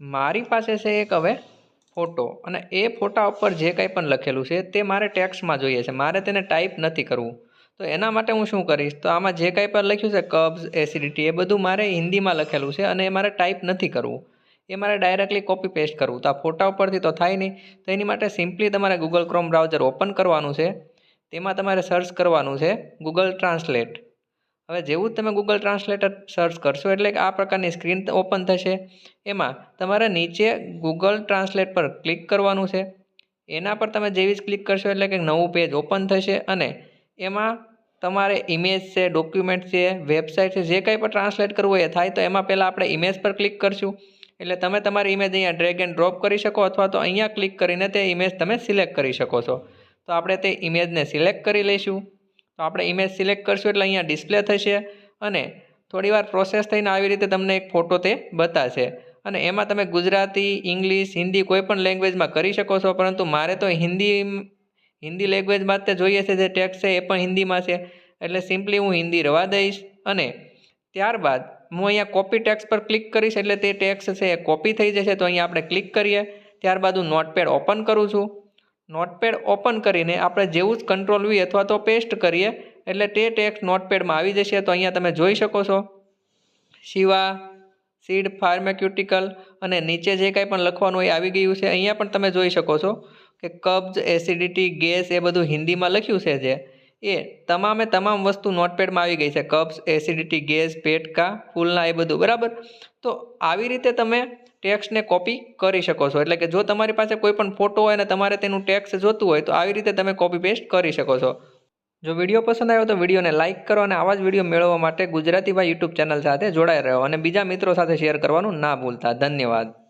મારી પાસે છે એક હવે ફોટો અને એ ફોટા ઉપર જે કંઈ પણ લખેલું છે તે મારે ટેક્સ્ટમાં જોઈએ છે, મારે તેને ટાઈપ નથી કરવું. તો એના માટે હું શું કરીશ, તો આમાં જે કંઈ પણ લખ્યું છે કબ્ઝ એસિડિટી એ બધું મારે હિન્દીમાં લખેલું છે અને એ મારે ટાઈપ નથી કરવું, એ મારે ડાયરેક્ટલી કોપી પેસ્ટ કરવું. તો આ ફોટા ઉપરથી તો થાય નહીં, તો એની માટે સિમ્પલી તમારે ગૂગલ ક્રોમ બ્રાઉઝર ઓપન કરવાનું છે, તેમાં તમારે સર્ચ કરવાનું છે ગૂગલ ટ્રાન્સલેટ. હવે જેવું જ તમે ગૂગલ ટ્રાન્સલેટર સર્ચ કરશો એટલે કે આ પ્રકારની સ્ક્રીન ઓપન થશે. એમાં તમારે નીચે ગૂગલ ટ્રાન્સલેટ પર ક્લિક કરવાનું છે. એના પર તમે જેવી જ ક્લિક કરશો એટલે કે નવું પેજ ઓપન થશે અને એમાં તમારે ઇમેજ છે, ડોક્યુમેન્ટ છે, વેબસાઇટ છે, જે કંઈ પણ ટ્રાન્સલેટ કરવું એ થાય. તો એમાં પહેલાં આપણે ઇમેજ પર ક્લિક કરશું એટલે તમે તમારી ઇમેજ અહીંયા ડ્રેગ એન્ડ ડ્રોપ કરી શકો અથવા તો અહીંયા ક્લિક કરીને તે ઇમેજ તમે સિલેક્ટ કરી શકો છો. તો આપણે તે ઇમેજને સિલેક્ટ કરી લઈશું. તો આપણે ઇમેજ સિલેક્ટ કરશું એટલે અહીંયા ડિસ્પ્લે થશે અને થોડીવાર પ્રોસેસ થઈને આવી રીતે તમને એક ફોટો તે બતાવશે અને એમાં તમે ગુજરાતી, ઇંગ્લિશ, હિન્દી કોઈ પણ લેંગ્વેજમાં કરી શકો છો, પરંતુ મારે તો હિન્દી લેંગ્વેજમાં જ જોઈએ છે, જે ટેક્સ્ટ છે એ પણ હિન્દીમાં છે એટલે સિમ્પલી હું હિન્દી રવા દઈશ અને ત્યારબાદ હું અહીંયા કોપી ટેક્સ્ટ પર ક્લિક કરીશ એટલે તે ટેક્સ્ટ છે એ કોપી થઈ જશે. તો અહીંયા આપણે ક્લિક કરીએ, ત્યારબાદ હું નોટપેડ ઓપન કરું છું. નોટપેડ ઓપન કરીને આપણે જેવું જ કંટ્રોલ વી અથવા તો પેસ્ટ કરીએ એટલે તે ટેક્સ્ટ નોટપેડમાં આવી જશે. તો અહીંયા તમે જોઈ શકો છો શિવા સીડ ફાર્માસ્યુટિકલ અને નીચે જે કંઈ પણ લખવાનું એ આવી ગયું છે. અહીંયા પણ તમે જોઈ શકો છો કે કબ્ઝ, એસિડિટી, ગેસ એ બધું હિન્દીમાં લખ્યું છે, જે એ તમામ વસ્તુ નોટપેડમાં આવી ગઈ છે. કબ્ઝ, એસિડિટી, ગેસ, પેટકા, ફૂલના એ બધું બરાબર. તો આવી રીતે તમે ટેક્સ્ટને કોપી કરી શકો છો. એટલે કે જો તમારી પાસે કોઈ પણ ફોટો હોય અને તમારે તેનું ટેક્સ્ટ જોતું હોય તો આવી રીતે તમે કોપી પેસ્ટ કરી શકો છો. જો વિડીયો પસંદ આવ્યો તો વિડીયોને લાઇક કરો અને આવા જ વિડીયો મેળવવા માટે ગુજરાતી ભાઈ યુટ્યુબ ચેનલ સાથે જોડાઈ રહ્યો અને બીજા મિત્રો સાથે શેર કરવાનું ના ભૂલતા. ધન્યવાદ.